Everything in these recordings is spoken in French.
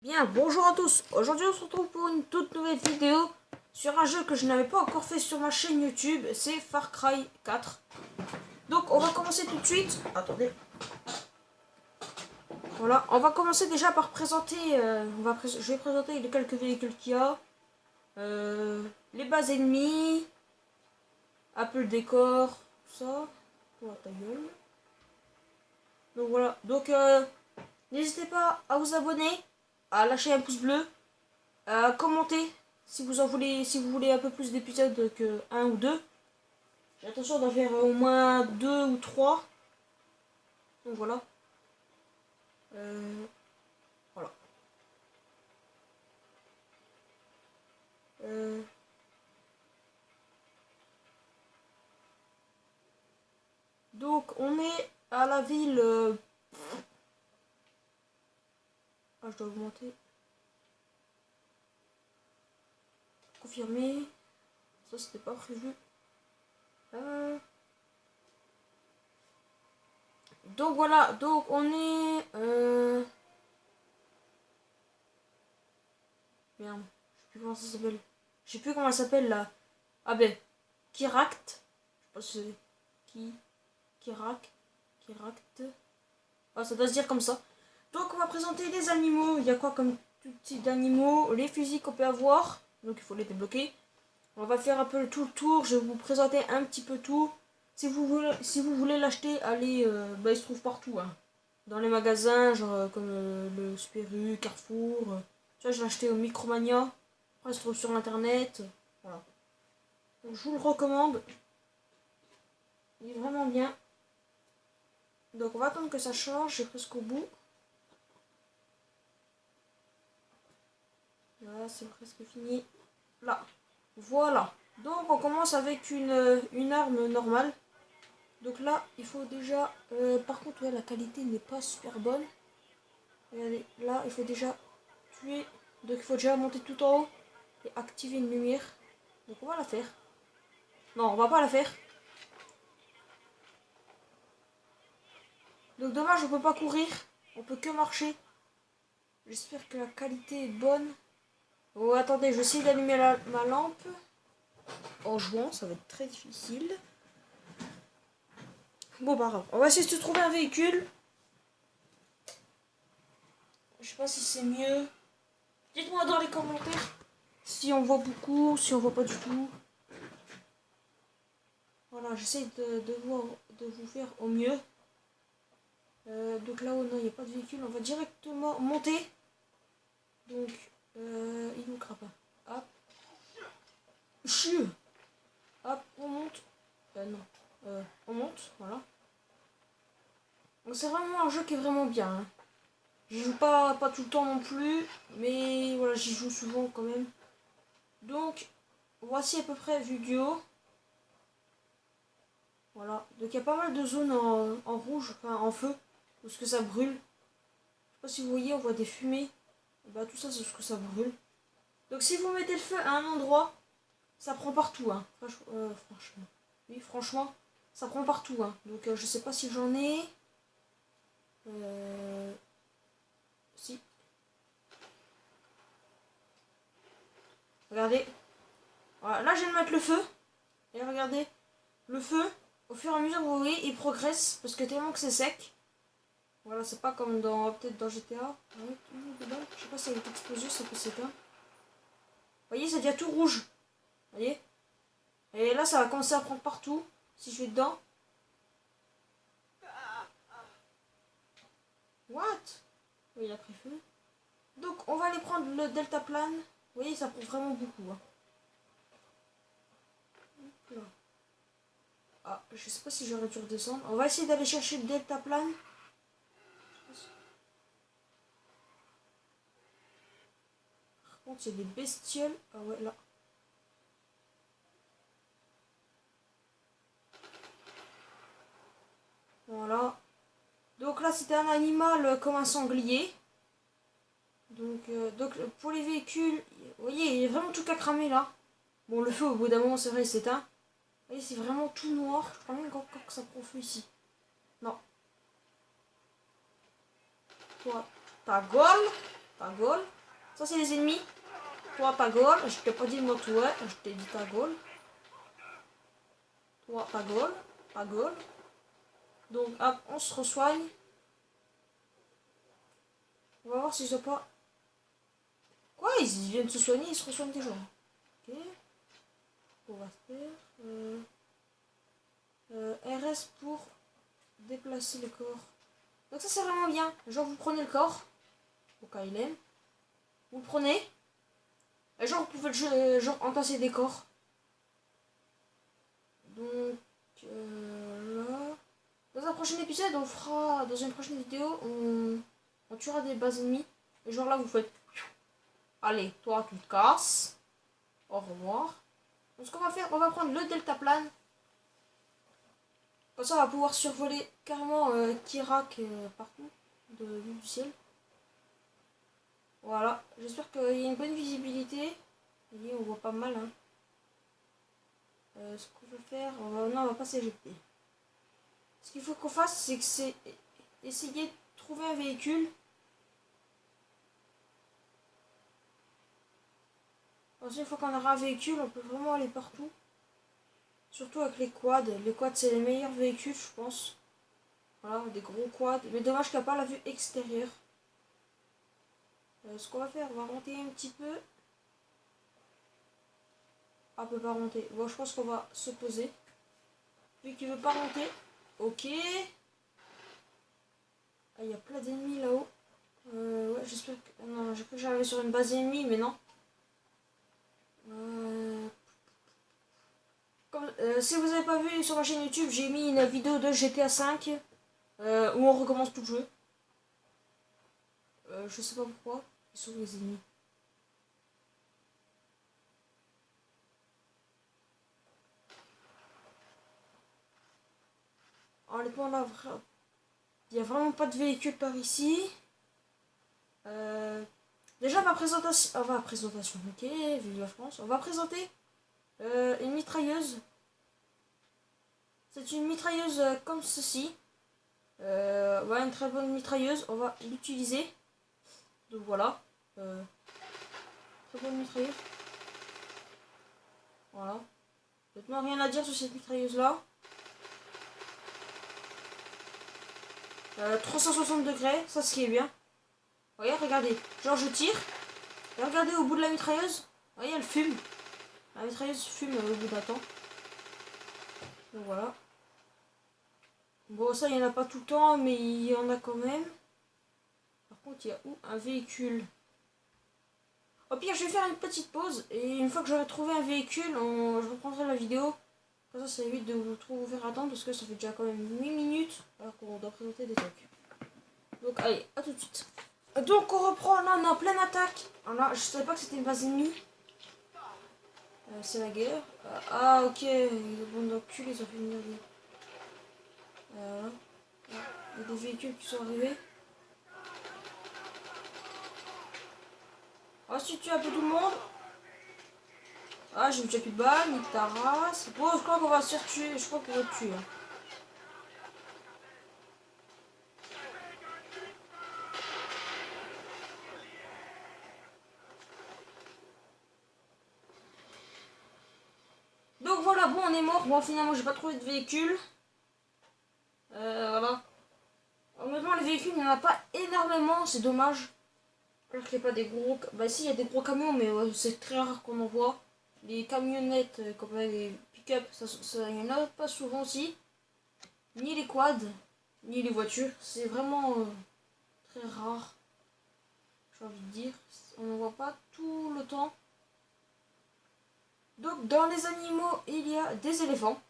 Bien, bonjour à tous. Aujourd'hui, on se retrouve pour une toute nouvelle vidéo sur un jeu que je n'avais pas encore fait sur ma chaîne YouTube. C'est Far Cry 4. Donc, on va commencer tout de suite. Attendez. Voilà, on va commencer déjà par présenter. Je vais présenter les quelques véhicules qu'il y a, les bases ennemies, un peu le décor, tout ça. Oh, ta gueule. Donc voilà. Donc, n'hésitez pas à vous abonner, à lâcher un pouce bleu, commenter si vous voulez un peu plus d'épisodes que un ou deux. J'ai l'intention d'en faire au moins 2 ou 3. Donc voilà. Voilà. Euh, donc on est à la ville. Ah, je dois augmenter. Confirmer. Ça c'était pas prévu. Donc voilà, donc on est... Merde, je sais plus comment ça s'appelle. Je sais plus comment elle s'appelle là. Ah ben, Kiract. Je sais pas si c'est... Kiract. Ah, ça doit se dire comme ça. Donc on va présenter les animaux. Il y a quoi comme tout type d'animaux? Les fusils qu'on peut avoir. Donc il faut les débloquer. On va faire un peu tout le tour. Je vais vous présenter un petit peu tout. Si vous voulez l'acheter, allez, il se trouve partout. Hein. Dans les magasins, genre comme le Super U, Carrefour. Tu vois, je l'ai acheté au Micromania. Après, il se trouve sur internet. Voilà. Donc, je vous le recommande. Il est vraiment bien. Donc on va attendre que ça change. J'ai presque au bout. Là, c'est presque fini. Là. Voilà. Donc on commence avec une arme normale. Donc là, il faut déjà... par contre, ouais, la qualité n'est pas super bonne. Regardez, là, il faut déjà tuer. Donc il faut déjà monter tout en haut et activer une lumière. Donc on va la faire. Non, on va pas la faire. Donc dommage, on peut pas courir. On peut que marcher. J'espère que la qualité est bonne. Oh, attendez, je vais essayer d'allumer ma lampe. En jouant, ça va être très difficile. Bon, pas grave. On va essayer de trouver un véhicule. Je sais pas si c'est mieux. Dites-moi dans les commentaires si on voit beaucoup, si on voit pas du tout. Voilà, j'essaie de vous faire au mieux. Donc là-haut, non, il n'y a pas de véhicule. On va directement monter. Donc, il nous crape. Hop. Chut. Hop, on monte. Non. On monte, voilà. Donc c'est vraiment un jeu qui est vraiment bien. Hein. Je joue pas tout le temps non plus, mais voilà, j'y joue souvent quand même. Donc, voici à peu près vue du haut. Voilà, donc il y a pas mal de zones en rouge, enfin en feu, parce que ça brûle. Je sais pas si vous voyez, on voit des fumées. Bah tout ça c'est parce que ça brûle. Donc si vous mettez le feu à un endroit, ça prend partout. Hein. Franchement. Oui, franchement, ça prend partout. Hein. Donc je sais pas si j'en ai. Si. Regardez. Voilà, là je viens de mettre le feu. Et regardez. Le feu, au fur et à mesure, vous voyez, il progresse parce que tellement que c'est sec. Voilà, c'est pas comme peut-être dans GTA. Je sais pas si avec l'explosion ça peut s'éteindre. Vous voyez, ça devient tout rouge. Vous voyez. Et là, ça va commencer à prendre partout. Si je vais dedans. What? Oui, il a pris feu. Donc, on va aller prendre le deltaplane. Vous voyez, ça prend vraiment beaucoup. Hein. Là. Ah, je sais pas si j'aurais dû redescendre. On va essayer d'aller chercher le deltaplane. Par contre, il y a des bestioles. Ah ouais, là. Voilà. Donc là, c'était un animal comme un sanglier. Donc pour les véhicules, vous voyez, il y a vraiment tout qu'à cramer là. Bon, le feu, au bout d'un moment, c'est vrai, il s'éteint. Vous voyez, c'est vraiment tout noir. Je crois même encore que ça prend feu ici. Non. Toi, ta gueule. Ta gueule. Ça, c'est les ennemis. Toi, ta gueule. Je t'ai pas dit le mot ouais. Je t'ai dit ta gueule. Toi, ta gueule. Ta gueule. Donc, hop, on se resoigne. On va voir si je pas... Quoi? Ils viennent se soigner, ils se resoignent déjà. Ok. On va faire... RS pour déplacer le corps. Donc ça, c'est vraiment bien. Genre, vous prenez le corps. Au cas il aime. Vous le prenez. Et genre, vous pouvez genre entasser des corps. Donc, là... Dans un prochain épisode, on fera... Dans une prochaine vidéo, on tuera des bases ennemies. Et genre là, vous faites... Allez, toi, tu te casses. Au revoir. Donc, ce qu'on va faire, on va prendre le deltaplane. Comme ça, on va pouvoir survoler carrément Kirak partout, du ciel. Voilà. J'espère qu'il y a une bonne visibilité. Et on voit pas mal. Hein. Ce qu'on va faire... non, on va pas s'éjecter. Ce qu'il faut qu'on fasse, c'est essayer de trouver un véhicule. Ensuite, une fois qu'on aura un véhicule, on peut vraiment aller partout. Surtout avec les quads. Les quads, c'est les meilleurs véhicules, je pense. Voilà, des gros quads. Mais dommage qu'il n'y a pas la vue extérieure. Ce qu'on va faire, on va monter un petit peu. Ah, on peut pas remonter. Bon, je pense qu'on va se poser. Vu qu'il veut pas monter. Ok. Ah, il y a plein d'ennemis là-haut. Ouais, j'espère que... Non, j'ai cru que j'arrivais sur une base ennemie, mais non. Si vous n'avez pas vu sur ma chaîne YouTube, j'ai mis une vidéo de GTA V où on recommence tout le jeu. Je sais pas pourquoi. Ils sont les ennemis. Honnêtement, là, il n'y a vraiment pas de véhicule par ici. Déjà, ma présentation. Ok, vive la France. On va présenter une mitrailleuse. C'est une mitrailleuse comme ceci. Voilà, une très bonne mitrailleuse. On va l'utiliser. Donc voilà. Très bonne mitrailleuse. Voilà. Maintenant, rien à dire sur cette mitrailleuse là. 360 degrés, ça ce qui est bien. Voyez, regardez. Genre je tire. Et regardez au bout de la mitrailleuse. Voyez, elle fume. La mitrailleuse fume au bout d'un temps. Donc voilà. Bon, ça, il n'y en a pas tout le temps, mais il y en a quand même. Par contre, il y a où un véhicule? Au pire, je vais faire une petite pause. Et une fois que j'aurai trouvé un véhicule, je reprendrai la vidéo. Comme ça évite de vous faire attendre. Parce que ça fait déjà quand même 8 minutes. Alors qu'on doit présenter des trucs. Donc, allez, à tout de suite. Donc, on reprend. Là, on est en pleine attaque. Alors là, je savais pas que c'était une base ennemie. C'est la guerre. Ah, ok. Les bandes d'enculés, ils ont fait venir des... il y a des véhicules qui sont arrivés. On va se tuer un peu tout le monde. Ah, j'ai déjà plus de balles, nique ta race. Bon, je crois qu'on va se faire tuer. Je crois qu'on va te tuer. Hein. Donc voilà, bon, on est mort. Bon, finalement, j'ai pas trouvé de véhicule. Voilà. Honnêtement, les véhicules, il n'y en a pas énormément. C'est dommage. Alors qu'il n'y a pas des gros... Bah si, il y a des gros camions, mais c'est très rare qu'on en voit. Les camionnettes, comme les pick-up, il n'y en a pas souvent aussi. Ni les quads, ni les voitures. C'est vraiment très rare. J'ai envie de dire. On ne voit pas tout le temps. Donc, dans les animaux, il y a des éléphants.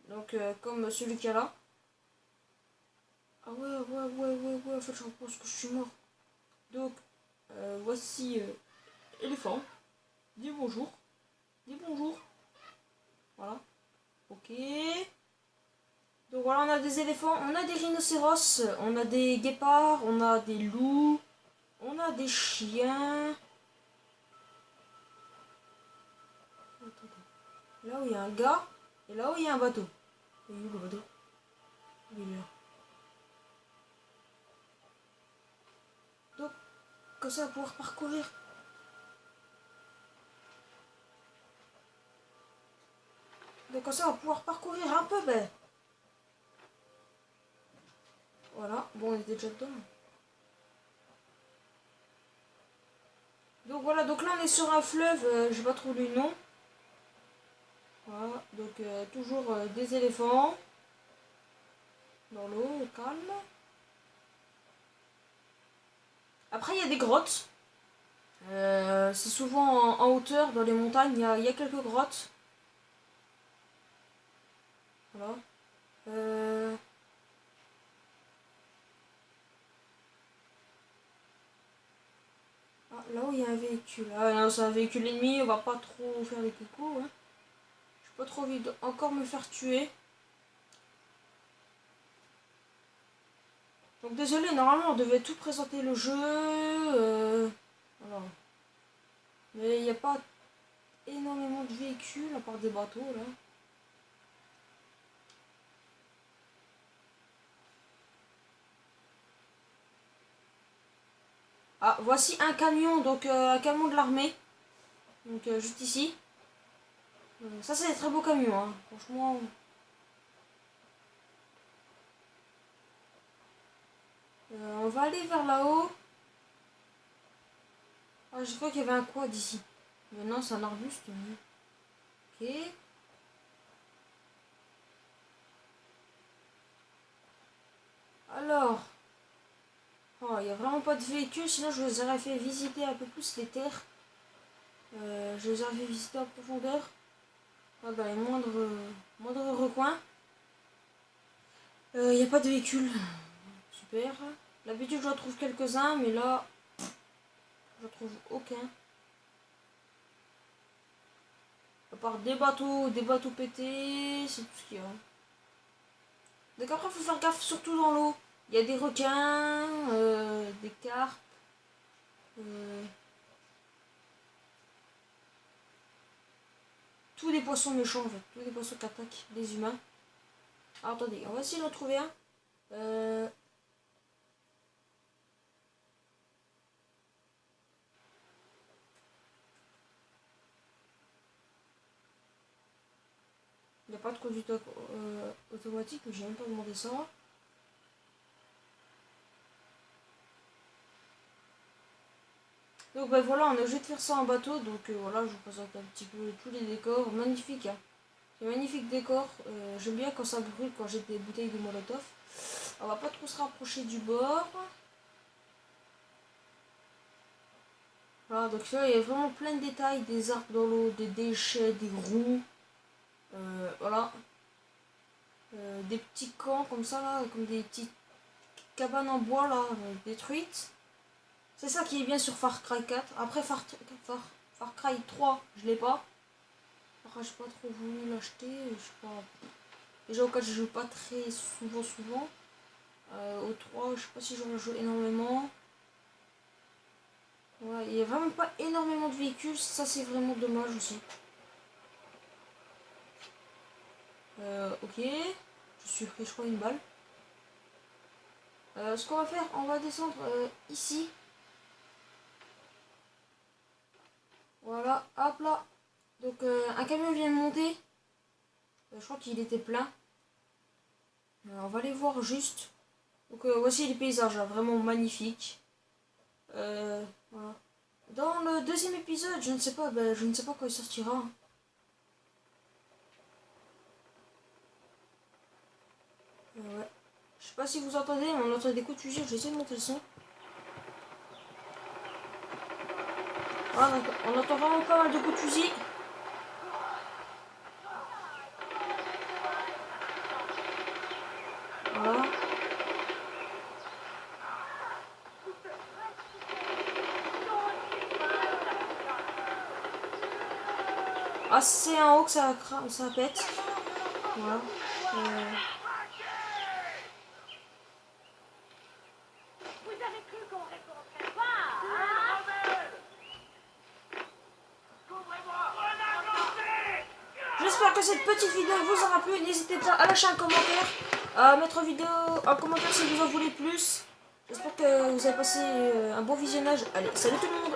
Donc, comme celui qu'il y a là. Ah ouais. En fait, je pense que je suis mort. Donc, voici éléphant. Dis bonjour. Dis bonjour. Voilà. Ok. Donc voilà, on a des éléphants, on a des rhinocéros, on a des guépards, on a des loups, on a des chiens. Là où il y a un gars, et là où il y a un bateau. Il est où le bateau? Il est là. Donc, comme ça, on va pouvoir parcourir Donc comme ça, on va pouvoir parcourir un peu. Ben. Voilà, bon, on était déjà dedans. Donc voilà, donc là on est sur un fleuve, j'ai pas trouvé le nom. Voilà, donc toujours des éléphants dans l'eau, calme. Après il y a des grottes. C'est souvent en hauteur, dans les montagnes, il y a quelques grottes. Voilà. Ah, là-haut il y a un véhicule. Ah non, c'est un véhicule ennemi, on va pas trop faire les coucous. Hein. J'ai pas trop envie encore me faire tuer. Donc désolé, normalement on devait tout présenter le jeu. Voilà. Mais il n'y a pas énormément de véhicules à part des bateaux là. Ah, voici un camion, donc un camion de l'armée. Donc juste ici. Ça c'est un très beau camion, hein. Franchement. On va aller vers là-haut. Ah, je crois qu'il y avait un quad ici. Mais non, c'est un arbuste. Ok. Alors. Oh, il n'y a vraiment pas de véhicule, sinon je les aurais fait visiter un peu plus les terres. Je les aurais fait visiter en profondeur. Ah, dans les moindres recoins. Il n'y a pas de véhicule. Super. D'habitude j'en trouve quelques-uns, mais là, je trouve aucun. À part des bateaux pétés, c'est tout ce qu'il y a. Donc après, il faut faire gaffe surtout dans l'eau. Il y a des requins, des carpes. Tous des poissons méchants en fait. Tous des poissons qui attaquent les humains. Alors attendez, on va essayer d'en trouver un. Il n'y a pas de conduite automatique, mais j'ai même pas demandé ça. Donc ben voilà, on est obligé de faire ça en bateau, donc voilà, je vous présente un petit peu tous les décors, magnifiques. Hein. C'est magnifique décor, j'aime bien quand ça brûle, quand j'ai des bouteilles de molotov. On va pas trop se rapprocher du bord. Voilà, donc là il y a vraiment plein de détails, des arbres dans l'eau, des déchets, des roues. Voilà. Des petits camps comme ça là, comme des petites cabanes en bois là, détruites. C'est ça qui est bien sur Far Cry 4. Après Far Cry 3, je l'ai pas. Après, j'ai pas trop voulu l'acheter. Je sais pas. Déjà au 4, je joue pas très souvent. Au 3, je sais pas si j'en joue énormément. Ouais, il y a vraiment pas énormément de véhicules. Ça, c'est vraiment dommage aussi. Ok. Je suis pris, je crois, une balle. Ce qu'on va faire, on va descendre ici. Voilà, hop là. Donc un camion vient de monter. Je crois qu'il était plein. On va aller voir juste. Donc voici les paysages, hein, vraiment magnifiques. Voilà. Dans le deuxième épisode, je ne sais pas, je ne sais pas quand il sortira. Ouais. Je sais pas si vous entendez, mais on entend des coups de fusil. Je vais essayer de monter le son. Voilà, donc, on entend vraiment pas mal de coups de fusil. Voilà. Ah, c'est en haut que ça pète. Voilà. J'espère que cette petite vidéo vous aura plu. N'hésitez pas à lâcher un commentaire, à mettre vidéo en commentaire si vous en voulez plus. J'espère que vous avez passé un bon visionnage. Allez, salut tout le monde!